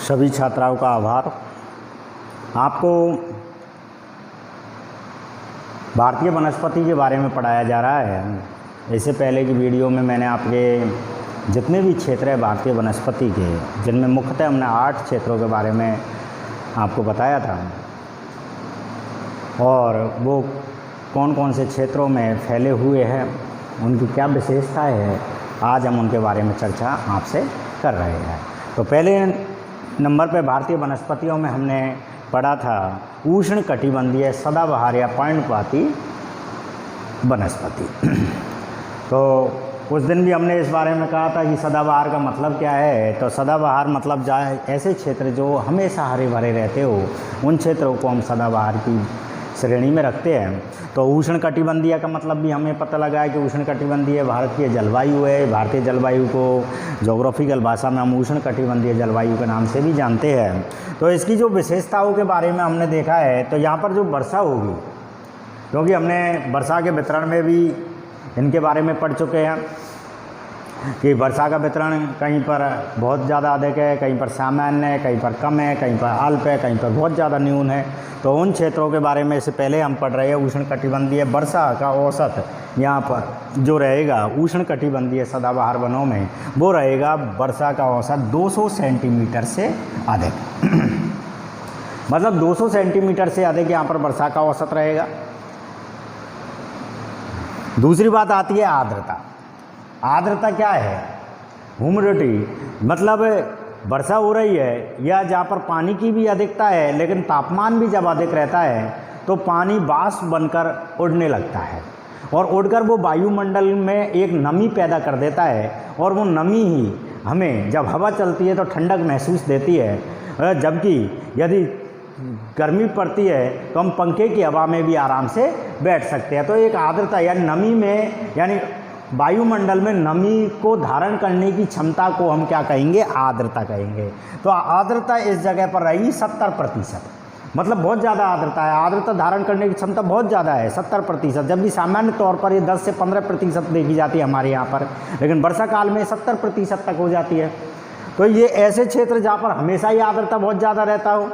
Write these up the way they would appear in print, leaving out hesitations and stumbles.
सभी छात्राओं का आभार। आपको भारतीय वनस्पति के बारे में पढ़ाया जा रहा है। इससे पहले की वीडियो में मैंने आपके जितने भी क्षेत्र हैं भारतीय वनस्पति के, जिनमें मुख्यतः हमने 8 क्षेत्रों के बारे में आपको बताया था, और वो कौन कौन से क्षेत्रों में फैले हुए हैं, उनकी क्या विशेषताएं है, आज हम उनके बारे में चर्चा आपसे कर रहे हैं। तो पहले नंबर पे भारतीय वनस्पतियों में हमने पढ़ा था उष्ण कटिबंधीय सदाबहार या पर्णपाती वनस्पति। तो उस दिन भी हमने इस बारे में कहा था कि सदाबहार का मतलब क्या है। तो सदाबहार मतलब ऐसे क्षेत्र जो हमेशा हरे भरे रहते हो, उन क्षेत्रों को हम सदाबहार की श्रेणी में रखते हैं। तो उष्ण कटिबंधीय का मतलब भी हमें पता लगा है कि उष्ण कटिबंधीय भारतीय जलवायु है। भारतीय जलवायु को ज्योग्राफिकल भाषा में हम उष्ण कटिबंधीय जलवायु के नाम से भी जानते हैं। तो इसकी जो विशेषताओं के बारे में हमने देखा है, तो यहाँ पर जो वर्षा होगी, क्योंकि हमने वर्षा के वितरण में भी इनके बारे में पढ़ चुके हैं कि वर्षा का वितरण कहीं पर बहुत ज़्यादा अधिक है, कहीं पर सामान्य है, कहीं पर कम है, कहीं पर अल्प है, कहीं पर बहुत ज़्यादा न्यून है। तो उन क्षेत्रों के बारे में इससे पहले हम पढ़ रहे हैं उष्ण कटिबंधीय वर्षा का औसत यहाँ पर जो रहेगा उष्ण कटिबंधीय सदाबहार वनों में, वो रहेगा वर्षा का औसत 200 सेंटीमीटर से अधिक। मतलब 200 सेंटीमीटर से अधिक यहाँ पर वर्षा का औसत रहेगा। दूसरी बात आती है आर्द्रता। आर्द्रता क्या है? ह्यूमिडिटी, मतलब वर्षा हो रही है या जहाँ पर पानी की भी अधिकता है, लेकिन तापमान भी जब अधिक रहता है तो पानी वाष्प बनकर उड़ने लगता है, और उड़कर वो वायुमंडल में एक नमी पैदा कर देता है, और वो नमी ही हमें जब हवा चलती है तो ठंडक महसूस देती है। जबकि यदि गर्मी पड़ती है तो हम पंखे की हवा में भी आराम से बैठ सकते हैं। तो एक आर्द्रता यानी नमी में, यानी वायुमंडल में नमी को धारण करने की क्षमता को हम क्या कहेंगे? आर्द्रता कहेंगे। तो आर्द्रता इस जगह पर रहेगी 70%। मतलब बहुत ज़्यादा आर्द्रता है। आर्द्रता धारण करने की क्षमता बहुत ज़्यादा है, 70%, जबकि सामान्य तौर पर ये 10 से 15% देखी जाती है हमारे यहाँ पर, लेकिन वर्षा काल में 70% तक हो जाती है। तो ये ऐसे क्षेत्र जहाँ पर हमेशा ही आर्द्रता बहुत ज़्यादा रहता हो,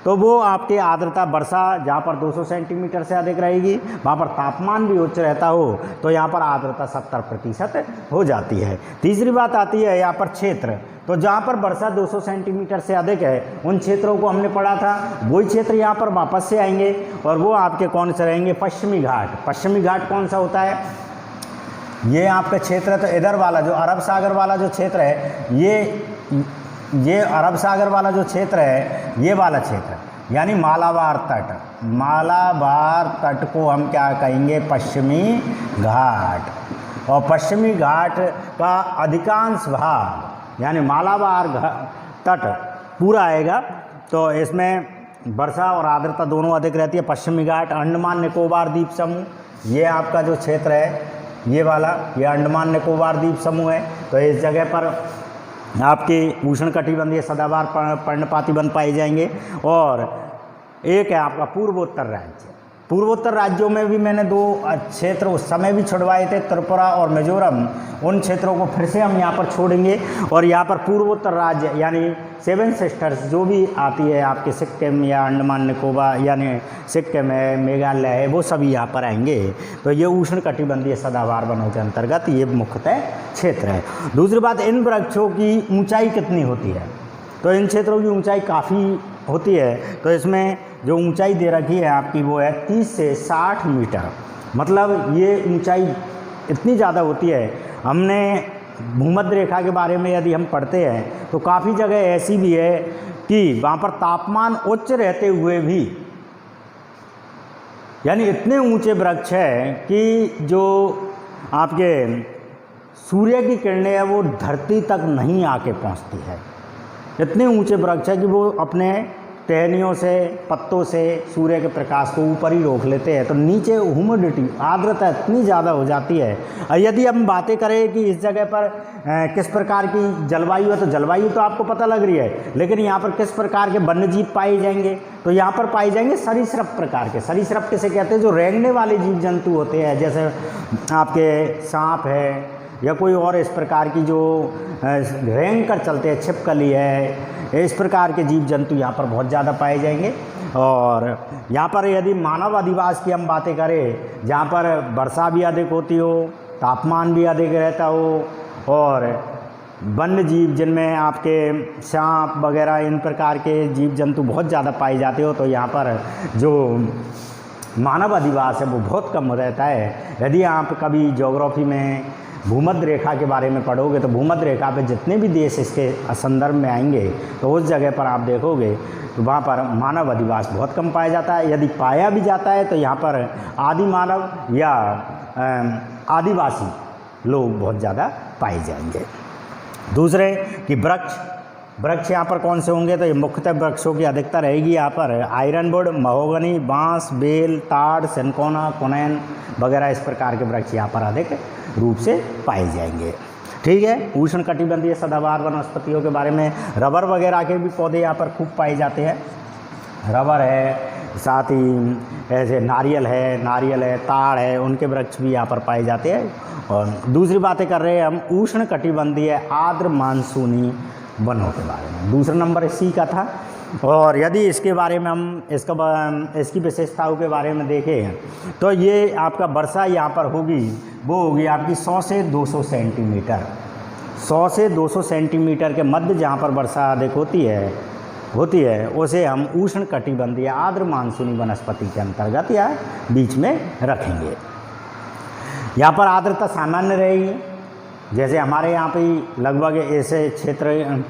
तो वो आपके आर्द्रता वर्षा जहाँ पर 200 सेंटीमीटर से अधिक रहेगी, वहाँ पर तापमान भी उच्च रहता हो, तो यहाँ पर आर्द्रता 70% हो जाती है। तीसरी बात आती है यहाँ पर क्षेत्र। तो जहाँ पर वर्षा 200 सेंटीमीटर से अधिक है, उन क्षेत्रों को हमने पढ़ा था। वही क्षेत्र यहाँ पर वापस से आएंगे, और वो आपके कौन से रहेंगे? पश्चिमी घाट। पश्चिमी घाट कौन सा होता है? ये आपका क्षेत्र, तो इधर वाला जो अरब सागर वाला जो क्षेत्र है, ये अरब सागर वाला जो क्षेत्र है, ये वाला क्षेत्र, यानी मालाबार तट। मालाबार तट को हम क्या कहेंगे? पश्चिमी घाट। और पश्चिमी घाट का अधिकांश भाग, यानी मालाबार तट पूरा आएगा, तो इसमें वर्षा और आर्द्रता दोनों अधिक रहती है। पश्चिमी घाट, अंडमान निकोबार द्वीप समूह, ये आपका जो क्षेत्र है, ये वाला, ये अंडमान निकोबार द्वीप समूह है। तो इस जगह पर आपके उष्ण कटिबंधीय सदाबहार पर्णपाती वन पाए जाएंगे। और एक है आपका पूर्वोत्तर राज्य। पूर्वोत्तर राज्यों में भी मैंने 2 क्षेत्र उस समय भी छुड़वाए थे, त्रिपुरा और मिजोरम। उन क्षेत्रों को फिर से हम यहाँ पर छोड़ेंगे, और यहाँ पर पूर्वोत्तर राज्य यानी 7 सिस्टर्स जो भी आती है आपके, सिक्किम या अंडमान निकोबार, यानी सिक्किम है, मेघालय है, वो सभी यहाँ पर आएंगे। तो ये उष्ण कटिबंधीय सदाबहार वनों के अंतर्गत ये मुख्यतः क्षेत्र है। दूसरी बात, इन वृक्षों की ऊंचाई कितनी होती है? तो इन क्षेत्रों की ऊंचाई काफ़ी होती है। तो इसमें जो ऊंचाई दे रखी है आपकी, वो है 30 से 60 मीटर। मतलब ये ऊंचाई इतनी ज़्यादा होती है। हमने भूमध्य रेखा के बारे में यदि हम पढ़ते हैं, तो काफ़ी जगह ऐसी भी है कि वहाँ पर तापमान उच्च रहते हुए भी, यानी इतने ऊंचे वृक्ष हैं कि जो आपके सूर्य की किरणें हैं वो धरती तक नहीं आके पहुँचती है। इतने ऊंचे वृक्ष है कि वो अपने टहनियों से, पत्तों से सूर्य के प्रकाश को ऊपर ही रोक लेते हैं। तो नीचे ह्यूमिडिटी, आर्द्रता इतनी ज़्यादा हो जाती है। और यदि हम बातें करें कि इस जगह पर किस प्रकार की जलवायु है, तो जलवायु तो आपको पता लग रही है, लेकिन यहाँ पर किस प्रकार के वन्यजीव पाए जाएंगे? तो यहाँ पर पाए जाएंगे सरीसृप प्रकार के। सरीसृप किसे कहते हैं? जो रेंगने वाले जीव जंतु होते हैं, जैसे आपके सांप है या कोई और इस प्रकार की जो रेंग कर चलते हैं, छिपकली है, इस प्रकार के जीव जंतु यहाँ पर बहुत ज़्यादा पाए जाएंगे। और यहाँ पर यदि मानव अधिवास की हम बातें करें, जहाँ पर वर्षा भी अधिक होती हो, तापमान भी अधिक रहता हो और वन्य जीव जिनमें आपके सांप वगैरह इन प्रकार के जीव जंतु बहुत ज़्यादा पाए जाते हो, तो यहाँ पर जो मानव अधिवास है वो बहुत कम रहता है। यदि आप कभी ज्योग्राफी में भूमध्य रेखा के बारे में पढ़ोगे तो भूमध्य रेखा पे जितने भी देश इसके संदर्भ में आएंगे तो उस जगह पर आप देखोगे तो वहाँ पर मानव अधिवास बहुत कम पाया जाता है। यदि पाया भी जाता है तो यहाँ पर आदि मानव या आदिवासी लोग बहुत ज़्यादा पाए जाएंगे। दूसरे कि वृक्ष यहाँ पर कौन से होंगे? तो ये मुख्यतः वृक्षों की अधिकता रहेगी यहाँ पर आयरनवुड, महोगनी, बांस, बेल, ताड़, सिनकोना, कोनैन वगैरह इस प्रकार के वृक्ष यहाँ पर अधिक रूप से पाए जाएंगे। ठीक है। उष्ण कटिबंधीय सदाबहार वनस्पतियों के बारे में रबर वगैरह के भी पौधे यहाँ पर खूब पाए जाते हैं। रबर है, साथ ही ऐसे नारियल है, ताड़ है, उनके वृक्ष भी यहाँ पर पाए जाते हैं। और दूसरी बातें कर रहे हैं हम उष्ण कटिबंधीय आर्द्र मानसूनी वनों के बारे में। दूसरा नंबर इसी का था। और यदि इसके बारे में हम इसकी विशेषताओं के बारे में देखें तो ये आपका वर्षा यहाँ पर होगी, वो होगी आपकी 100 से 200 सेंटीमीटर। 100 से 200 सेंटीमीटर के मध्य जहाँ पर वर्षा अधिक होती है उसे हम उष्ण कटिबंधीय आर्द्र मानसूनी वनस्पति के अंतर्गत या बीच में रखेंगे। यहाँ पर आर्द्रता सामान्य रहेगी। जैसे हमारे यहाँ पे लगभग ऐसे क्षेत्र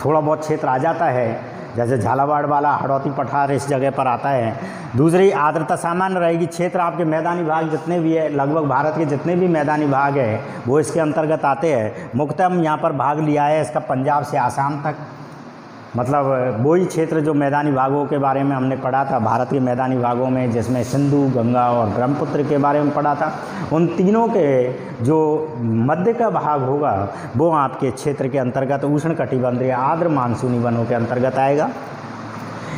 थोड़ा बहुत क्षेत्र आ जाता है, जैसे झालावाड़ वाला हड़ौती पठार इस जगह पर आता है। दूसरी आर्द्रता सामान्य रहेगी। क्षेत्र आपके मैदानी भाग जितने भी है, लगभग भारत के जितने भी मैदानी भाग है वो इसके अंतर्गत आते हैं। मुख्यतः हम यहाँ पर भाग लिया है इसका पंजाब से आसाम तक, मतलब वही क्षेत्र जो मैदानी भागों के बारे में हमने पढ़ा था भारत के मैदानी भागों में, जिसमें सिंधु, गंगा और ब्रह्मपुत्र के बारे में पढ़ा था। उन तीनों के जो मध्य का भाग होगा वो आपके क्षेत्र के अंतर्गत उष्ण कटिबंधीय आर्द्र मानसूनी वनों के अंतर्गत आएगा।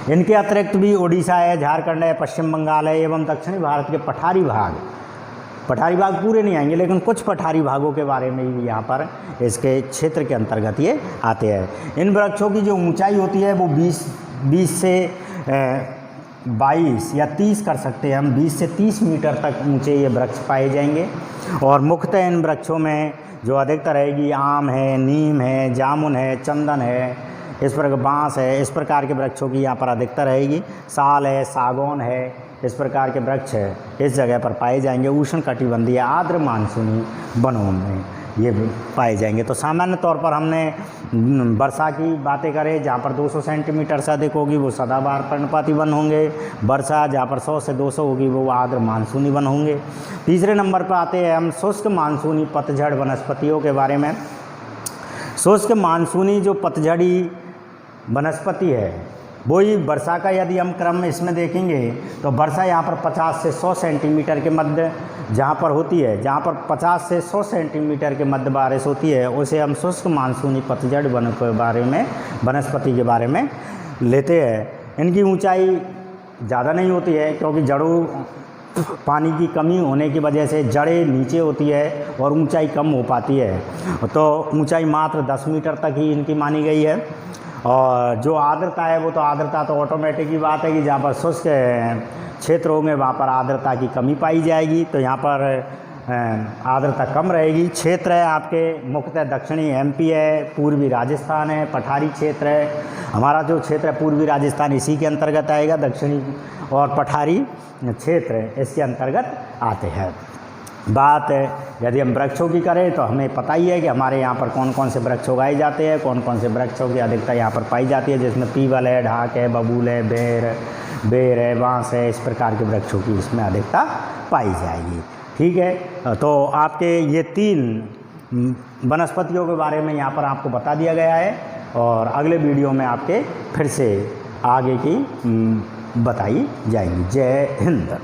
इनके अतिरिक्त भी उड़ीसा है, झारखंड है, पश्चिम बंगाल है एवं दक्षिणी भारत के पठारी भाग पूरे नहीं आएंगे, लेकिन कुछ पठारी भागों के बारे में भी यहाँ पर इसके क्षेत्र के अंतर्गत ये आते हैं। इन वृक्षों की जो ऊंचाई होती है वो 20 से 22 या 30 कर सकते हैं हम, 20 से 30 मीटर तक ऊंचे ये वृक्ष पाए जाएंगे। और मुख्यतः इन वृक्षों में जो अधिकतर रहेगी आम है, नीम है, जामुन है, चंदन है, इस प्रकार बाँस है, इस प्रकार के वृक्षों की यहाँ पर अधिकता रहेगी। साल है, सागौन है, इस प्रकार के वृक्ष इस जगह पर पाए जाएंगे। उष्ण कटिबंधीय आर्द्र मानसूनी वनों में ये पाए जाएंगे। तो सामान्य तौर पर हमने वर्षा की बातें करें, जहाँ पर 200 सेंटीमीटर से अधिक होगी वो सदाबहार पर्णपाती वन होंगे। वर्षा जहाँ पर 100 से 200 होगी वो आर्द्र मानसूनी वन होंगे। तीसरे नंबर पर आते हैं हम शुष्क मानसूनी पतझड़ वनस्पतियों के बारे में। शुष्क मानसूनी जो पतझड़ी वनस्पति है वही वर्षा का यदि हम क्रम में इसमें देखेंगे तो वर्षा यहाँ पर 50 से 100 सेंटीमीटर के मध्य जहाँ पर होती है, जहाँ पर 50 से 100 सेंटीमीटर के मध्य बारिश होती है उसे हम शुष्क मानसूनी पतझड़ वन के बारे में, वनस्पति के बारे में लेते हैं। इनकी ऊंचाई ज़्यादा नहीं होती है क्योंकि जड़ों पानी की कमी होने की वजह से जड़ें नीचे होती है और ऊंचाई कम हो पाती है। तो ऊंचाई मात्र 10 मीटर तक ही इनकी मानी गई है। और जो आर्द्रता है वो तो आर्द्रता तो ऑटोमेटिक ही बात है कि जहाँ पर शुष्क क्षेत्र होंगे वहाँ पर आर्द्रता की कमी पाई जाएगी, तो यहाँ पर आर्द्रता कम रहेगी। क्षेत्र है आपके मुख्यतः दक्षिणी एमपी है, पूर्वी राजस्थान है, पठारी क्षेत्र है। हमारा जो क्षेत्र है पूर्वी राजस्थान इसी के अंतर्गत आएगा, दक्षिणी और पठारी क्षेत्र इसके अंतर्गत आते हैं। बात यदि हम वृक्षों की करें तो हमें पता ही है कि हमारे यहाँ पर कौन कौन से वृक्ष उगाए जाते हैं, कौन कौन से वृक्षों की अधिकता यहाँ पर पाई जाती है, जिसमें पीपल है, ढाक है, बबूल है, बेर है, बांस है, इस प्रकार के वृक्षों की इसमें अधिकता पाई जाएगी। ठीक है। तो आपके ये 3 वनस्पतियों के बारे में यहाँ पर आपको बता दिया गया है और अगले वीडियो में आपके फिर से आगे की बताई जाएगी। जय हिंद।